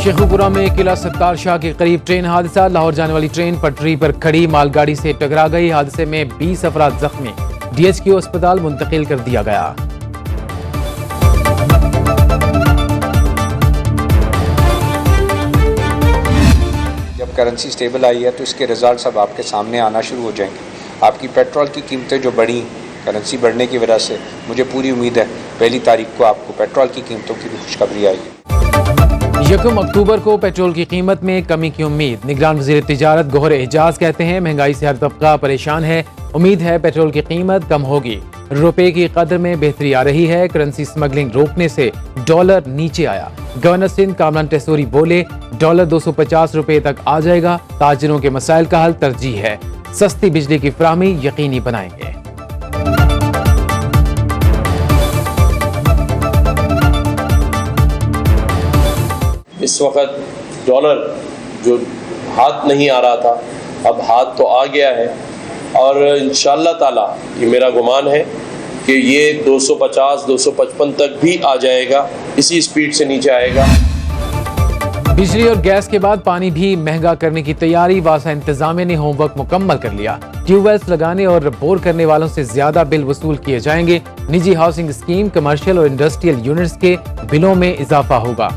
शेखुपुरा में किला सत्तार शाह के करीब ट्रेन हादसा। लाहौर जाने वाली ट्रेन पटरी पर खड़ी मालगाड़ी से टकरा गई। हादसे में 20 अफराद जख्मी। DHQ अस्पताल मुंतकिल कर दिया गया। जब करेंसी स्टेबल आई है तो इसके रिजल्ट अब आपके सामने आना शुरू हो जाएंगे। आपकी पेट्रोल की कीमतें जो बढ़ी करेंसी बढ़ने की वजह से, मुझे पूरी उम्मीद है 1 तारीख को आपको पेट्रोल की कीमतों की भी खुशखबरी आएगी। 1 अक्टूबर को पेट्रोल की कीमत में कमी की उम्मीद। निगरान वज़ीर तिजारत गौहर एजाज कहते हैं महंगाई से हर तबका परेशान है। उम्मीद है पेट्रोल की कीमत कम होगी। रुपए की कदर में बेहतरी आ रही है। करेंसी स्मगलिंग रोकने से डॉलर नीचे आया। गवर्नर सिंध कामरान टेसोरी बोले डॉलर 250 रुपए तक आ जाएगा। ताजिरों के मसाइल का हल तरजीह है। सस्ती बिजली की फराहमी यकीनी बनाएंगे। इस वक्त डॉलर जो हाथ नहीं आ रहा था, अब हाथ तो आ गया है और इंशाअल्लाह ताला ये मेरा गुमान है कि ये 250-255 तक भी आ जाएगा। इसी स्पीड से नीचे आएगा। बिजली और गैस के बाद पानी भी महंगा करने की तैयारी। वासा इंतजामिया ने होमवर्क मुकम्मल कर लिया। ट्यूबवेल्स लगाने और बोर करने वालों से ज्यादा बिल वसूल किए जाएंगे। निजी हाउसिंग स्कीम, कमर्शियल और इंडस्ट्रियल यूनिट्स के बिलों में इजाफा होगा।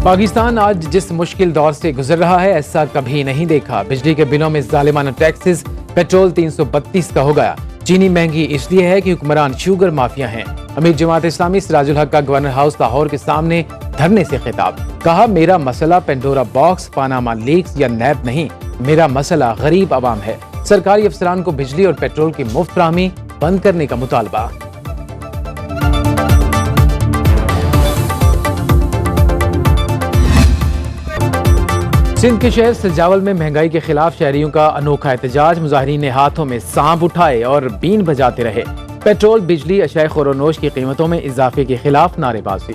पाकिस्तान आज जिस मुश्किल दौर से गुजर रहा है ऐसा कभी नहीं देखा। बिजली के बिलों में जालिमाना टैक्सेस, पेट्रोल 332 का हो गया। चीनी महंगी इसलिए है कि हुक्मरान शुगर माफिया हैं। अमीर जमात इस्लामी सिराजुल हक का गवर्नर हाउस लाहौर के सामने धरने से खिताब। कहा मेरा मसला पेंडोरा बॉक्स, पानामा लीक्स या नैब नहीं, मेरा मसला गरीब आवाम है। सरकारी अफसरान को बिजली और पेट्रोल की मुफ्त फराहमी बंद करने का मुतालबा। सिंध के शहर सजावल में महंगाई के खिलाफ शहरियों का अनोखा एहतजाज। मुजाहिरीन ने हाथों में सांप उठाए और बीन बजाते रहे। पेट्रोल, बिजली, अशाए खुरोनोश की कीमतों में इजाफे के खिलाफ नारेबाजी।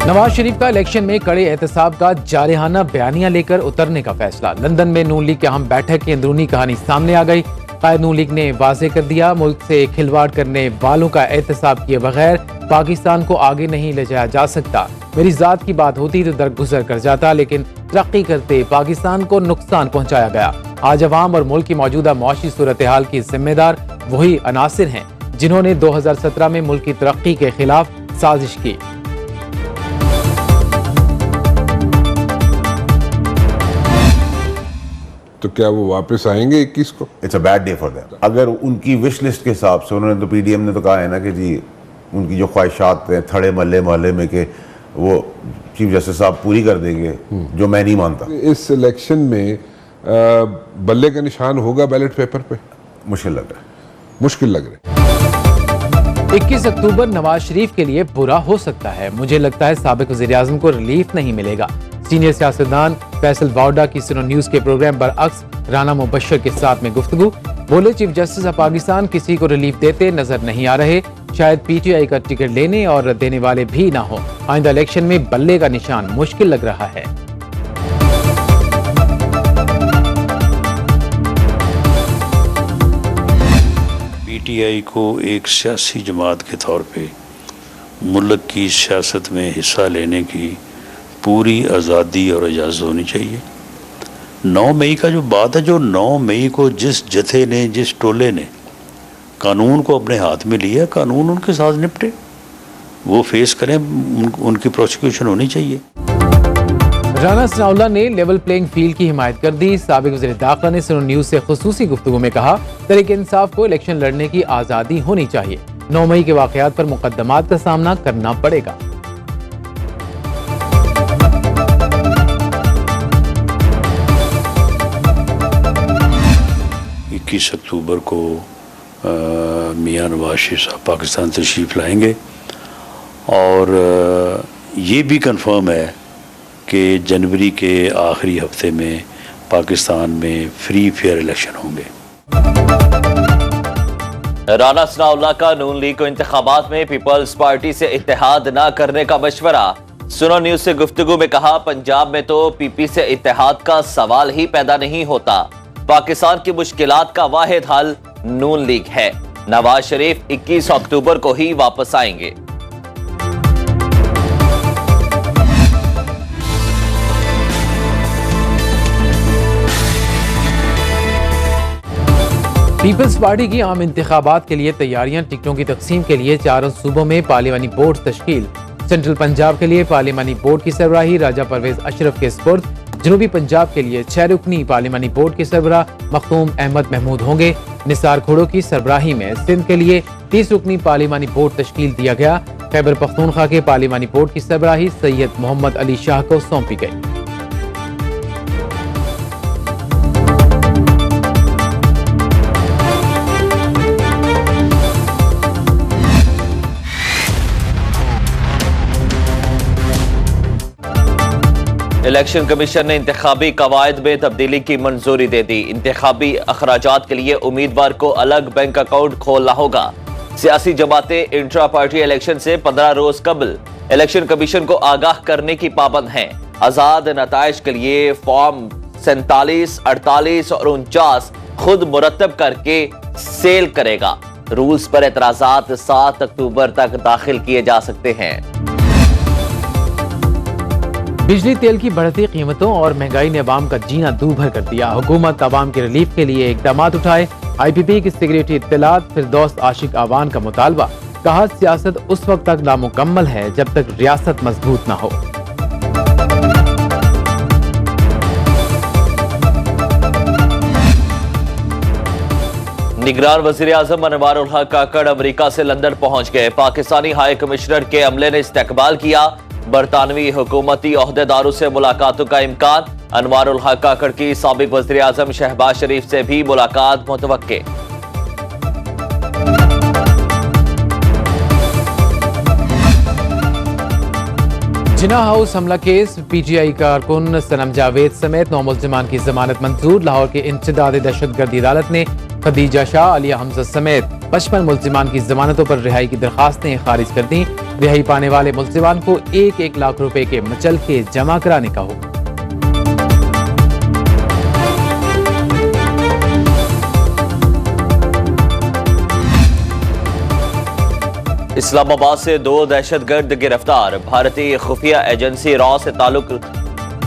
नवाज शरीफ का इलेक्शन में कड़े एहतसाब का जारहाना बयानिया लेकर उतरने का फैसला। लंदन में नून लीग की अहम बैठक की अंदरूनी कहानी सामने आ गई। कायद नून लीग ने वाजे कर दिया मुल्क से खिलवाड़ करने वालों का एहतसाब किए बगैर पाकिस्तान को आगे नहीं ले जाया जा सकता। मेरी जात की बात होती तो दरगुजर कर जाता, लेकिन तरक्की करते पाकिस्तान को नुकसान पहुंचाया गया। आज अवाम और मुल्क की मौजूदा मुआशी सूरत हाल की जिम्मेदार वही अनासिर हैं जिन्होंने 2017 में मुल्क की तरक्की के खिलाफ साजिश की। तो क्या वो वापस आएंगे 21 को? It's a bad day for them. अगर उनकी विश लिस्ट के हिसाब से, उन्होंने तो PDM ने तो कहा है ना कि जी उनकी जो ख्वाहिशात हैं थड़े मोहल्ले में के वो चीफ जस्टिस साहब पूरी कर देंगे, जो मैं नहीं मानता। इस इलेक्शन में बल्ले का निशान होगा बैलेट पेपर पे? मुश्किल लग रहा है, मुश्किल लग रहा है। 21 अक्टूबर नवाज शरीफ के लिए बुरा हो सकता है। मुझे लगता है साबिक वज़ीर आज़म को रिलीफ नहीं मिलेगा। सीनियर सियासतदान फैसल वाउडा की सुनो न्यूज़ के प्रोग्राम बरअक्स राना मुबशर के साथ में गुफ्तगू। बोले चीफ जस्टिस ऑफ पाकिस्तान किसी को रिलीफ देते नजर नहीं आ रहे। शायद PTI का टिकट लेने और देने वाले भी ना हो। आइंदा इलेक्शन में बल्ले का निशान मुश्किल लग रहा है। PTI को एक सियासी जमात के तौर पे मुल्क की सियासत में हिस्सा लेने की पूरी आज़ादी और इजाज़त होनी चाहिए। 9 मई का जो बात है, जो 9 मई को जिस जथे ने, जिस टोले ने कानून को अपने हाथ में लिया, कानून उनके साथ निपटे, वो फेस करें, उनकी प्रोसिक्यूशन होनी चाहिए। राना सनाउल्लाह ने लेवल प्लेइंग फील्ड की हिमायत कर दी। साबिक वज़ीर दाखिला ने सुनो न्यूज़ से खुसूसी गुफ्तगू में कहा तहरीक इंसाफ को इलेक्शन लड़ने की आज़ादी होनी चाहिए। 9 मई के वाक़यात पर मुकदमात का सामना करना पड़ेगा। 21 अक्टूबर को मियां नवाज शरीफ साहब पाकिस्तान तशरीफ़ लाएंगे और ये भी कंफर्म है कि जनवरी के आखिरी हफ्ते में पाकिस्तान में फ्री फेयर इलेक्शन होंगे। राना सनाउल्लाह का नून लीग को इंतखाबात में पीपल्स पार्टी से इत्तेहाद न करने का मशवरा। सुनो न्यूज से गुफ्तगू में कहा, पंजाब में तो पीपी से इत्तेहाद का सवाल ही पैदा नहीं होता। पाकिस्तान की मुश्किलात का वाहिद हल नून लीग है। नवाज शरीफ 21 अक्टूबर को ही वापस आएंगे। पीपल्स पार्टी की आम इंतखाबात के लिए तैयारियां। टिकटों की तकसीम के लिए 4 सूबों में पार्लिमानी बोर्ड तश्कील। सेंट्रल पंजाब के लिए पार्लिमानी बोर्ड की सरबराही राजा परवेज अशरफ के स्पुर्द। जनूबी पंजाब के लिए 6 रुकनी पार्लिमानी बोर्ड के सरबराह मखदूम अहमद महमूद होंगे। निसार खोड़ो की सरबराही में सिंध के लिए 30 रुकनी पार्लिमानी बोर्ड तश्कील दिया गया। खैबर पख्तूनख्वा के पार्लिमानी बोर्ड की सरबराही सैयद मोहम्मद अली शाह को सौंपी गई। इलेक्शन कमीशन ने इंतखाबी कवायद में तब्दीली की मंजूरी दे दी। इंतखाबी अखराजात के लिए उम्मीदवार को अलग बैंक अकाउंट खोलना होगा। सियासी जमातें इंट्रा पार्टी इलेक्शन से 15 रोज कबल इलेक्शन कमीशन को आगाह करने की पाबंद हैं। आजाद नताइज के लिए फॉर्म 47, 48 और 49 खुद मुरतब करके सेल करेगा। रूल्स पर एतराजात 7 अक्टूबर तक दाखिल किए जा सकते हैं। बिजली तेल की बढ़ती कीमतों और महंगाई ने अवाम का जीना दूभर कर दिया। हुकूमत अवाम के रिलीफ के लिए इकदाम उठाए। IPP की सिक्योरिटी इत्तलात फिरदौस आशिक आवान का मुतालबा। कहा, सियासत उस वक्त तक नामुकम्मल है जब तक रियासत मजबूत न हो। निगरान वजीर आजम अनवारुल हक काकड़ अमरीका से लंदन पहुंच गए। पाकिस्तानी हाई कमिश्नर के अमले ने इस्तकबाल किया। बरतानवी हुकूमती ओहदेदारों से मुलाकातों का इम्कान। अनवारुल हक काकड़ की साबिक वजीर आजम शहबाज शरीफ से भी मुलाकात मुतवक्के। जिना हाउस हमला केस। PTI कारकुन सनम जावेद समेत 9 मुल्जिमान की जमानत मंजूर। लाहौर के इंसदाद दहशतगर्दी अदालत ने खदीजा शाह, अलिया हमजा समेत 55 मुल्जिमान की जमानतों पर रिहाई की दरखास्तें खारिज कर दी। रिहाई पाने वाले मुल्जिमान को 1-1 लाख रुपए के मचलके जमा कराने का हुक्म। इस्लामाबाद से 2 दहशतगर्द गिरफ्तार। भारतीय खुफिया एजेंसी रॉ से ताल्लुक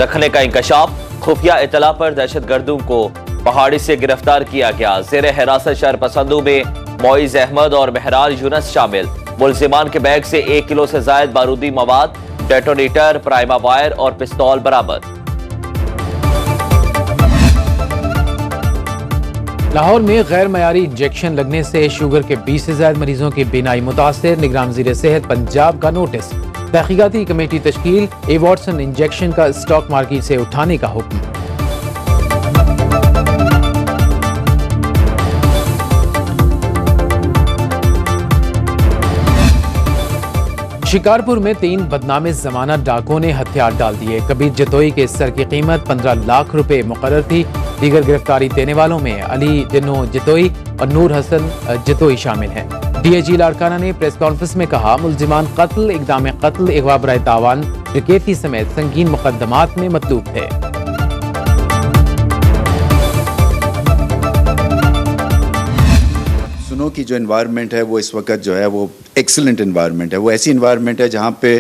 रखने का इंकशाफ। खुफिया इतला पर दहशतगर्दों को पहाड़ी से गिरफ्तार किया गया। जेर हिरासत शरपसंदों में मोइज अहमद और महराज यूनस शामिल। मुल्जिमान के बैग से 1 किलो से जायद बारूदी मवाद, डेटोनेटर, प्राइमा वायर और पिस्तौल बरामद। लाहौर में गैर मयारी इंजेक्शन लगने से शुगर के 20 से ज्यादा मरीजों की बीनाई मुतासिर। निगरान वज़ीर सेहत पंजाब का नोटिस। तहकीकाती कमेटी तश्कील। ए वॉटसन इंजेक्शन का स्टॉक मार्केट से उठाने का हुक्म। शिकारपुर में 3 बदनामे जमानत डाकुओं ने हथियार डाल दिए। कबीर जतोई के सर की कीमत 15 लाख रुपए मुकर्रर थी। दीगर गिरफ्तारी देने वालों में अली जिन्नो जतोई और नूर हसन जतोई शामिल हैं। DIG लाड़काना ने प्रेस कॉन्फ्रेंस में कहा, मुल्जिमान कत्ल, इक़दाम कत्ल, अगवा बराए तावान, डकैती समेत संगीन मुकदमात में मतलूब थे। सुनो की जो एनवायरनमेंट है वो इस वक्त जो है वो एक्सीलेंट एनवायरनमेंट है। वो ऐसी एनवायरनमेंट है जहाँ पे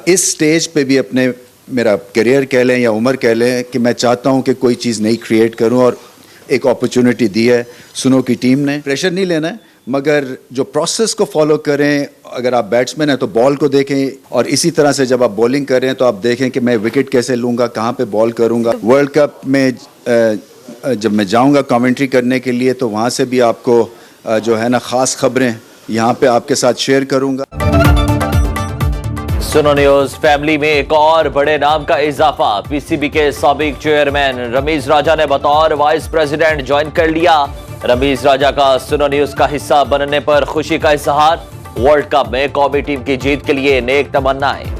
इस स्टेज पे भी अपने मेरा करियर कह लें या उम्र कह लें कि मैं चाहता हूँ कि कोई चीज़ नई क्रिएट करूँ और एक अपॉर्चुनिटी दी है सुनो की टीम ने। प्रेशर नहीं लेना है मगर जो प्रोसेस को फॉलो करें। अगर आप बैट्समैन हैं तो बॉल को देखें और इसी तरह से जब आप बॉलिंग करें तो आप देखें कि मैं विकेट कैसे लूँगा, कहाँ पे बॉल करूँगा। वर्ल्ड कप में जब मैं जाऊँगा कमेंट्री करने के लिए तो वहाँ से भी आपको जो है ना ख़ास खबरें यहाँ पे आपके साथ शेयर करूँगा। सुनो न्यूज फैमिली में एक और बड़े नाम का इजाफा। PCB के साबिक चेयरमैन रमीज राजा ने बतौर वाइस प्रेसिडेंट ज्वाइन कर लिया। रमीज राजा का सुनो न्यूज का हिस्सा बनने पर खुशी का इजहार। वर्ल्ड कप में कौमी टीम की जीत के लिए नेक तमन्नाएं।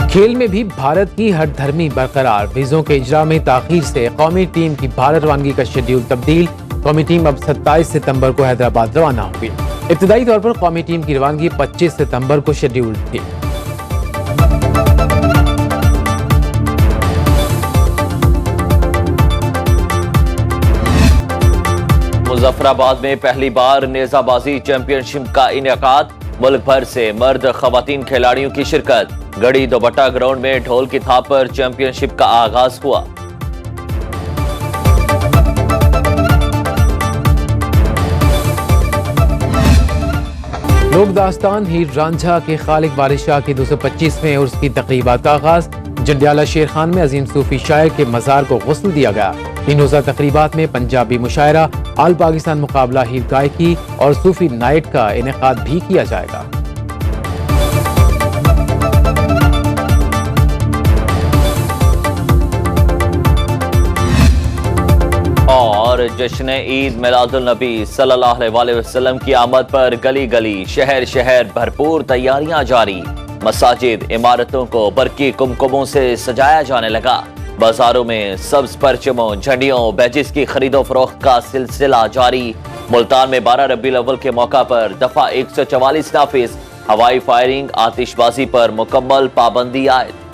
खेल में भी भारत की हठधर्मी बरकरार। वीजों के इजरा में ताखीर से कौमी टीम की भारत रवानगी का शेड्यूल तब्दील। कौमी टीम अब 27 सितंबर को हैदराबाद रवाना हुई। इब्तदाई तौर पर कौमी टीम की रवानगी 25 सितंबर को शेड्यूल्ड थी। मुजफ्फराबाद में पहली बार नेजाबाजी चैंपियनशिप का इनेकाद, मुल्क भर से मर्द खवातीन खिलाड़ियों की शिरकत। गढ़ी दोबट्टा ग्राउंड में ढोल की थाप पर चैंपियनशिप का आगाज हुआ। लोक दास्तान हीर रांझा के खालिक बादशाह की 225वें उर्स की तकरीबात का आगाज। जंडियाला शेर खान में अजीम सूफी शायर के मज़ार को गुस्ल दिया गया। इन रोज़ा तकरीबात में पंजाबी मुशायरा, आल पाकिस्तान मुकाबला, हीर गायकी और सूफी नाइट का इनेकाद भी किया जाएगा। और जश्न ईद मिलादुल नबी सल्लल्लाहु अलैहि वसल्लम की आमद पर गली गली शहर शहर भरपूर तैयारियां जारी। मसाजिद इमारतों को बरकी कुमकुमों से सजाया जाने लगा। बाजारों में सब्ज परचमों, झंडियों, बैजिस की खरीदो फरोख्त का सिलसिला जारी। मुल्तान में 12 रबीउल अव्वल के मौका पर दफा 144 नाफिज। हवाई फायरिंग, आतिशबाजी पर मुकम्मल पाबंदी आयद।